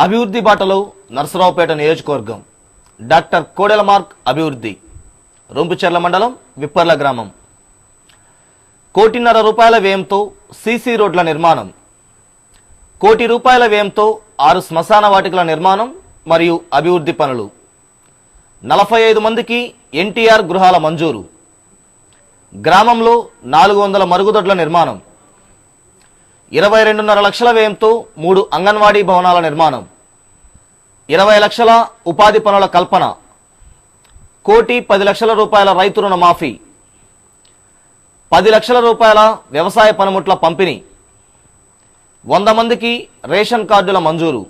అభివృద్ధి బాటలో నర్సరావుపేట నియోజకవర్గం. డాక్టర్ కోడెల మార్క్ అభివృద్ధి. రొంపిచెర్ల మండలం విప్పర్ల గ్రామం. 1.5 కోట్ల వ్యయంతో సీసీ రోడ్ల నిర్మాణం. 1 కోటి రూపాయల వ్యయంతో 6 శ్మశాన వాటికల నిర్మాణం మరియు అభివృద్ధి పనులు. 45 మందికి ఎన్టీఆర్ గృహాల మంజూరు. గ్రామంలో 400 మరుగుదొడ్ల నిర్మాణం. 22.5 లక్షల వ్యయంతో 3 అంగన్వాడీ భవనాల నిర్మాణం. 20 లక్షల ఉపాధి పనుల కల్పన. 1,10 రూపాయల రైతు రుణ మాఫీ. 10 లక్షల రూపాయల వ్యవసాయ పనిముట్ల పంపిణీ. 100 మందికి రేషన్ కార్డుల మంజూరు.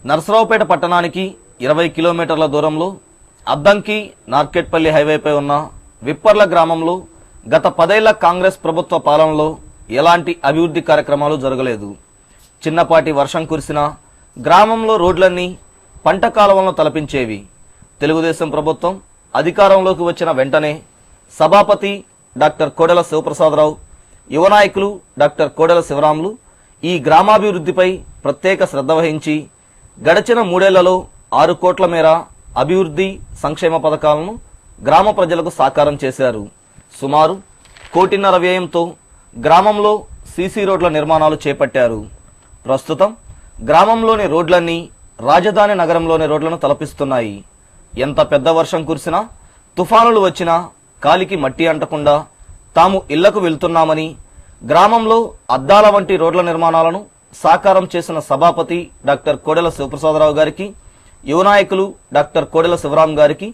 నర్సరావుపేట పట్టణానికి 20 కిలోమీటర్ల దూరంలో అద్దంకి నార్కెట్పల్లి హైవేపై ఉన్న విప్పర్ల గ్రామంలో గత 10 ఏళ్ల కాంగ్రెస్ ప్రభుత్వ పాలనలో ఎలాంటి అభివృద్ధి కార్యక్రమాలు జరగలేదు. చిన్నపాటి వర్షం కురిసినా గ్రామంలో రోడ్లన్నీ పంట కాలువలను తలపించేవి. తెలుగుదేశం ప్రభుత్వం అధికారంలోకి వచ్చిన వెంటనే సభాపతి డాక్టర్ కోడెల శివప్రసాదరావు, యువ నాయకులు డాక్టర్ కోడెల శివరాములు ఈ గ్రామాభివృద్ధిపై ప్రత్యేక శ్రద్ధ వహించి గడిచిన 3 ఏళ్లలో 6 కోట్ల మేర అభివృద్ధి సంక్షేమ పథకాలను గ్రామ ప్రజలకు సాకారం చేశారు. సుమారు 1.5 కోట్ల వ్యయంతో గ్రామంలో సీసీ రోడ్ల నిర్మాణాలు చేపట్టారు. ప్రస్తుతం గ్రామంలోని రోడ్లన్నీ రాజధాని నగరంలోని రోడ్లను తలపిస్తున్నాయి. ఎంత పెద్ద వర్షం కురిసినా, తుఫానులు వచ్చినా కాలికి మట్టి అంటకుండా తాము ఇళ్లకు వెళ్తున్నామని, గ్రామంలో అద్దాల వంటి రోడ్ల నిర్మాణాలను సాకారం చేసిన సభాపతి డాక్టర్ కోడెల శివప్రసాదరావు గారికి, యువ నాయకులు డాక్టర్ కోడెల శివరాం గారికి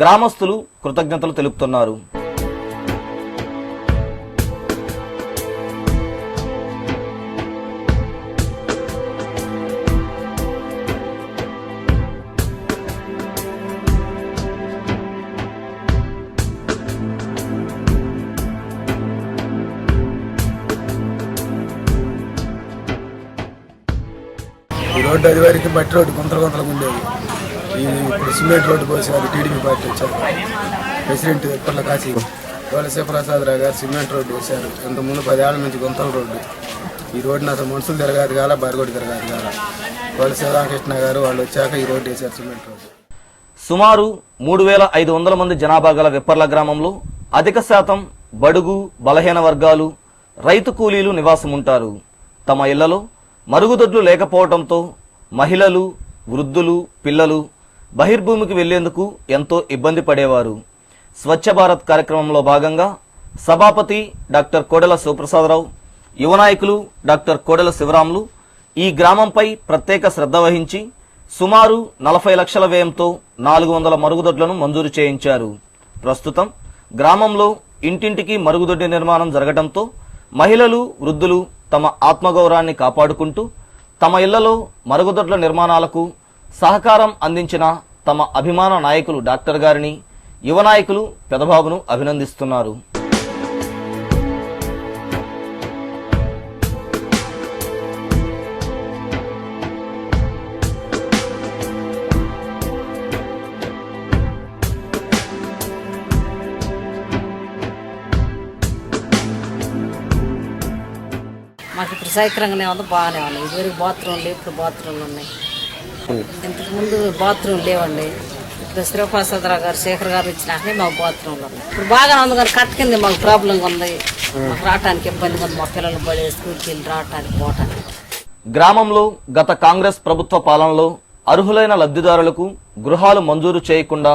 గ్రామస్తులు కృతజ్ఞతలు తెలుపుతున్నారు. ఈ రోడ్డు అది వరకు మట్టి రోడ్డు గుంతలు ఉండేది. ఇప్పుడు సిమెంట్ రోడ్డు పోసారు. టీడీపీ పార్టీ వచ్చారు. ప్రెసిడెంట్ విప్పర్ల కాశీ కోడెల శివప్రసాదరావు గారు సిమెంట్ రోడ్డు వేశారు. ఇంతకుముందు 10 ఏళ్ల నుంచి గుంతల రోడ్డు. ఈ రోడ్డుని అసలు మనుషులు తిరగాదు కాల, బారిగొడ్డు తిరగాదు కాల. కోడెల శివరామకృష్ణ గారు వాళ్ళు వచ్చాక ఈ రోడ్డు వేశారు, సిమెంట్ రోడ్డు. సుమారు 3,500 మంది జనాభా గల విప్పర్ల గ్రామంలో అధిక శాతం బడుగు బలహీన వర్గాలు, రైతు కూలీలు నివాసం ఉంటారు. తమ ఇళ్లలో మరుగుదొడ్లు లేకపోవడంతో మహిళలు, వృద్ధులు, పిల్లలు బహిర్భూమికి వెళ్లేందుకు ఎంతో ఇబ్బంది పడేవారు. స్వచ్ఛ భారత్ కార్యక్రమంలో భాగంగా సభాపతి డాక్టర్ కోడెల శివప్రసాదరావు, యువ నాయకులు డాక్టర్ కోడెల శివరాములు ఈ గ్రామంపై ప్రత్యేక శ్రద్ధ వహించి సుమారు 40 లక్షల వ్యయంతో 400 మరుగుదొడ్లను మంజూరు చేయించారు. ప్రస్తుతం గ్రామంలో ఇంటింటికి మరుగుదొడ్డి నిర్మాణం జరగడంతో మహిళలు, వృద్ధులు తమ ఆత్మగౌరవాన్ని కాపాడుకుంటూ తమ ఇళ్లలో మరుగుదొడ్ల నిర్మాణాలకు సహకారం అందించిన తమ అభిమాన నాయకులు డాక్టర్ గారిని, యువ నాయకులు పెదబాబును అభినందిస్తున్నారు. మాకు ఇప్పుడు సౌకర్యంగానే ఉంది, బాగానే ఉన్నాయి. ఇదివరకు బాత్రూమ్లు, ఇప్పుడు బాత్రూమ్లు ఉన్నాయి. ఇంతకుముందు బాత్రూమ్ లేవండి. ఇప్పుడు శ్రీప్రసాదరావు గారు, శేఖర్ గారు ఇచ్చినాకనే మాకు బాత్రూమ్లు ఉన్నాయి. ఇప్పుడు బాగానే ఉంది, కానీ కట్టుకింది మాకు ప్రాబ్లంగా ఉంది. మాకు రావడానికి ఇబ్బందిగా ఉంది. మా పిల్లలు పడే స్కూల్కి వెళ్ళి రావడానికి పోవటానికి. గ్రామంలో గత కాంగ్రెస్ ప్రభుత్వ పాలనలో అర్హులైన లబ్ధిదారులకు గృహాలు మంజూరు చేయకుండా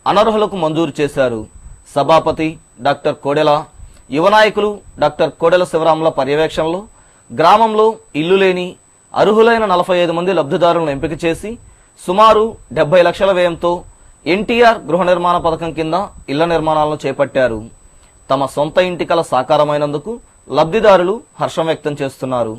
అనర్హులకు మంజూరు చేశారు. సభాపతి డాక్టర్ కోడెల, యువ నాయకులు డాక్టర్ కోడెల శివరాముల పర్యవేక్షణలో గ్రామంలో ఇల్లు లేని అర్హులైన 45 మంది లబ్ధిదారులను ఎంపిక చేసి సుమారు 70 లక్షల వ్యయంతో ఎన్టీఆర్ గృహ నిర్మాణ పథకం కింద ఇళ్ల నిర్మాణాలను చేపట్టారు. తమ సొంత ఇంటి కల సాకారమైనందుకు లబ్ధిదారులు హర్షం వ్యక్తం చేస్తున్నారు.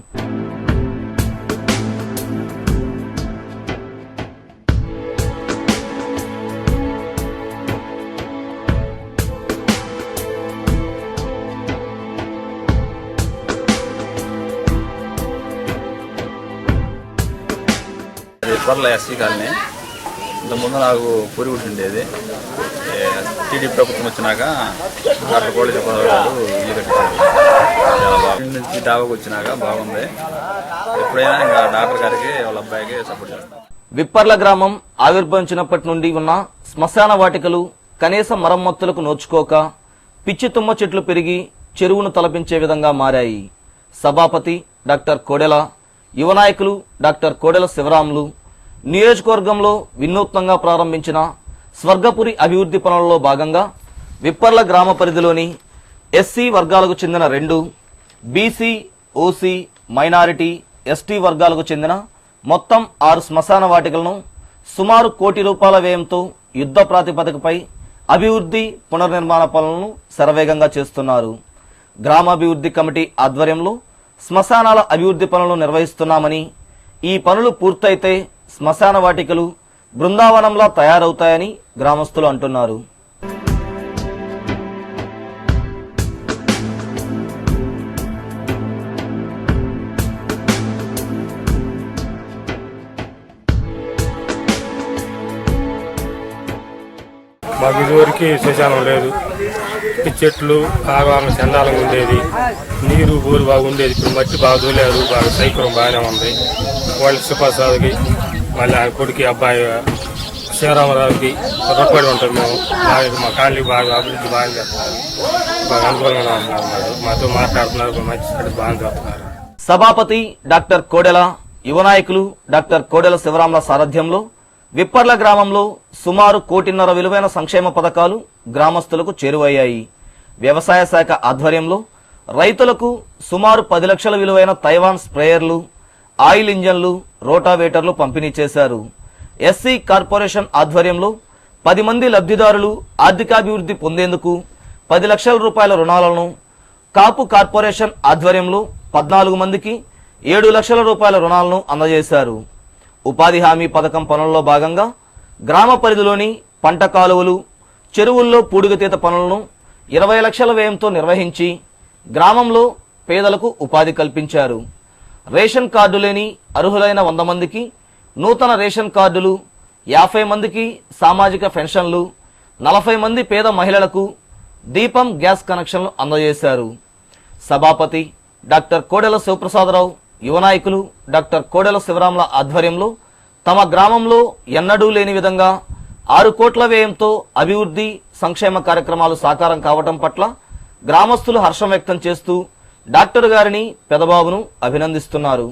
Vipparla SC colony. ఇంతకుముందు నాకు పూరి ఉండేది. టీడీపీ ప్రభుత్వం వచ్చినాక డాక్టర్ కోడెల శివరాము ఇల్లు కట్టించారు. నుంచి డాబాకు వచ్చినాక బాగుంది. ఎప్పుడైనా ఇంకా డాక్టర్ గారికి వాళ్ళ అబ్బాయికి సపోర్ట్ చేస్తాం. విప్పర్ల గ్రామం ఆవిర్భవించినప్పటి నుండి ఉన్న శ్మశాన వాటికలు కనీస మరమ్మతులకు నోచుకోక పిచ్చి తుమ్మ చెట్లు పెరిగి చెరువును తలపించే విధంగా మారాయి. సభాపతి డాక్టర్ కోడెల, యువ నాయకులు డాక్టర్ కోడెల శివరాములు నియోజకవర్గంలో వినూత్నంగా ప్రారంభించిన స్వర్గపురి అభివృద్ధి పనులలో భాగంగా విప్పర్ల గ్రామ పరిధిలోని ఎస్సీ వర్గాలకు చెందిన 2, బీసీ, ఓసీ, మైనారిటీ, ఎస్టీ వర్గాలకు చెందిన మొత్తం 6 శ్మశాన వాటికలను సుమారు ₹1 కోటి వ్యయంతో యుద్ధ ప్రాతిపదికపై అభివృద్ధి పునర్నిర్మాణ పనులను శరవేగంగా చేస్తున్నారు. గ్రామాభివృద్ధి కమిటీ ఆధ్వర్యంలో శ్మశానాల అభివృద్ధి పనులను నిర్వహిస్తున్నామని, ఈ పనులు పూర్తయితే శ్మశాన వాటికలు బృందావనంలా తయారవుతాయని గ్రామస్తులు అంటున్నారు. మాకు ఇదివరకు శ్మశానం లేదు. చెట్లు బాగా చందాలంగా ఉండేది. నీరు బోరు బాగా ఉండేది. ఇప్పుడు మట్టి బాగా దూలేరు. బాగా సైకరం బాగానే ఉంది. వాళ్ళ సుప్రసాద్కి, మళ్ళీ ఆయన కొడుకు అబ్బాయి శివరామరావుకి రొప్పడి ఉంటాం మేము. బాగా మా కాలనీ బాగా అభివృద్ధి బాగా చేస్తున్నారు. బాగా అనుకూలంగా ఉన్నారు. మాతో మాట్లాడుతున్నారు. మంచి బాగా చేస్తున్నారు. సభాపతి డాక్టర్ కోడెల, యువ నాయకులు డాక్టర్ కోడెల శివరాముల సారథ్యంలో విప్పర్ల గ్రామంలో సుమారు ₹1.5 కోటి విలువైన సంక్షేమ పథకాలు గ్రామస్తులకు చేరువయ్యాయి. వ్యవసాయ శాఖ ఆధ్వర్యంలో రైతులకు సుమారు 10 లక్షల విలువైన తైవాన్ స్ప్రేయర్లు, ఆయిల్ ఇంజన్లు, రోటావేటర్లు పంపిణీ చేశారు. ఎస్సీ కార్పొరేషన్ ఆధ్వర్యంలో 10 మంది లబ్ధిదారులు ఆర్థికాభివృద్ధి పొందేందుకు ₹10 లక్షల రుణాలను, కాపు కార్పొరేషన్ ఆధ్వర్యంలో 14 మందికి ₹7 లక్షల రుణాలను అందజేశారు. ఉపాధి హామీ పథకం పనుల్లో భాగంగా గ్రామ పరిధిలోని పంట కాలువలు, చెరువుల్లో పూడిగతీత పనులను 20 లక్షల వ్యయంతో నిర్వహించి గ్రామంలో పేదలకు ఉపాధి కల్పించారు. రేషన్ కార్డు లేని అర్హులైన 100 మందికి నూతన రేషన్ కార్డులు, 50 మందికి సామాజిక పెన్షన్లు, 40 మంది పేద మహిళలకు దీపం గ్యాస్ కనెక్షన్లు అందజేశారు. సభాపతి డాక్టర్ కోడెల శివప్రసాదరావు, యువ నాయకులు డాక్టర్ కోడెల శివరాముల ఆధ్వర్యంలో తమ గ్రామంలో ఎన్నడూ లేని విధంగా 6 కోట్ల వ్యయంతో అభివృద్ధి సంక్షేమ కార్యక్రమాలు సాకారం కావటం పట్ల గ్రామస్తులు హర్షం వ్యక్తం చేస్తూ డాక్టర్ గారిని, పెదబాబును అభినందిస్తున్నారు.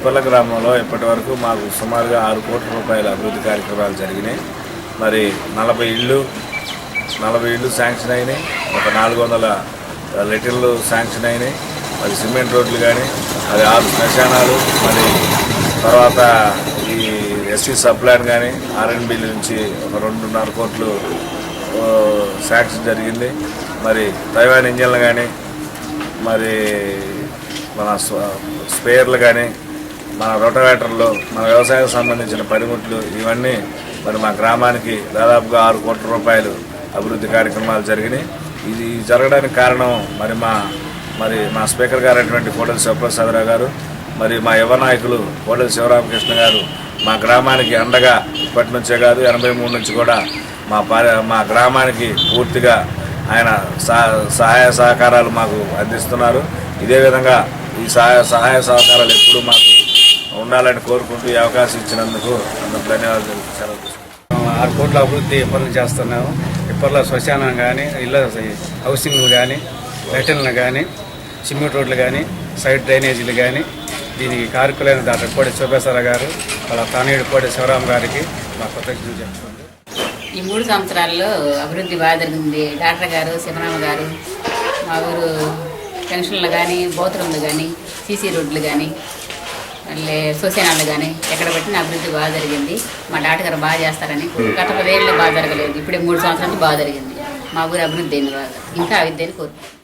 విప్పర్ల గ్రామంలో ఇప్పటి వరకు మాకు సుమారుగా ₹6 కోట్ల అభివృద్ధి కార్యక్రమాలు జరిగినాయి. మరి 40 ఇళ్ళు శాంక్షన్ అయినాయి. ఒక 400 లెటర్లు శాంక్షన్ అయినాయి. మరి సిమెంట్ రోడ్లు కానీ, అది 6 శ్మశానాలు, మరి తర్వాత ఈ ఎస్సీ సప్లాన్ కానీ ఆర్ఎన్బిల నుంచి ఒక 2.5 కోట్లు శాంక్షన్ జరిగింది. మరి తైవాన్ ఇంజన్లు కానీ, మరి మన స్పేర్లు కానీ, మన రోటవేటర్లు, మన వ్యవసాయానికి సంబంధించిన పనిముట్లు, ఇవన్నీ మరి మా గ్రామానికి దాదాపుగా ₹6 కోట్ల అభివృద్ధి కార్యక్రమాలు జరిగినాయి. ఇది జరగడానికి కారణం మరి మా స్పీకర్ గారు అయినటువంటి కోడెల శివప్రసాదరావు గారు, మరి మా యువ నాయకులు కోడెల శివరామకృష్ణ గారు మా గ్రామానికి అండగా ఇప్పటి నుంచే కాదు 83 నుంచి కూడా మా గ్రామానికి పూర్తిగా ఆయన సహాయ సహకారాలు మాకు అందిస్తున్నారు. ఇదే విధంగా ఈ సహాయ సహకారాలు ఎప్పుడూ మాకు ఉండాలని కోరుకుంటూ ఈ అవకాశం ఇచ్చినందుకు అందరూ ధన్యవాదాలు సెలవు తీసుకుంటాం. 6 కోట్ల అభివృద్ధి పనులు చేస్తున్నాము. ఇప్పట్లో శ్మశానం కానీ, ఇళ్ళ హౌసింగ్లు కానీ, లైటిన్లు కానీ, సిమెంట్ రోడ్లు కానీ, సైడ్ డ్రైనేజీలు కానీ, దీనికి కారకులైన డాక్టర్ కోడి శోభేశ్వరరావు గారు, వాళ్ళ తానేడు కోడి శివరాం గారికి మా కృతజ్ఞతలు చెప్తుంది. ఈ 3 సంవత్సరాల్లో అభివృద్ధి బాగా జరిగింది. డాక్టర్ గారు, శివరామ గారు, మా ఊరు పెన్షన్లు కానీ, బాత్రూమ్లు కానీ, సీసీ రోడ్లు కానీ, మళ్ళీ శ్మశానాలు కానీ ఎక్కడ పెట్టిన అభివృద్ధి బాగా జరిగింది. మా డాక్టర్ గారు బాగా చేస్తారని. గత 10 ఏళ్ళు బాగా జరగలేదు, ఇప్పుడే 3 సంవత్సరాలు బాగా జరిగింది. మా ఊరు అభివృద్ధి అయింది బాగా, ఇంకా అభివృద్ధి అని కోరుకుంటున్నాం.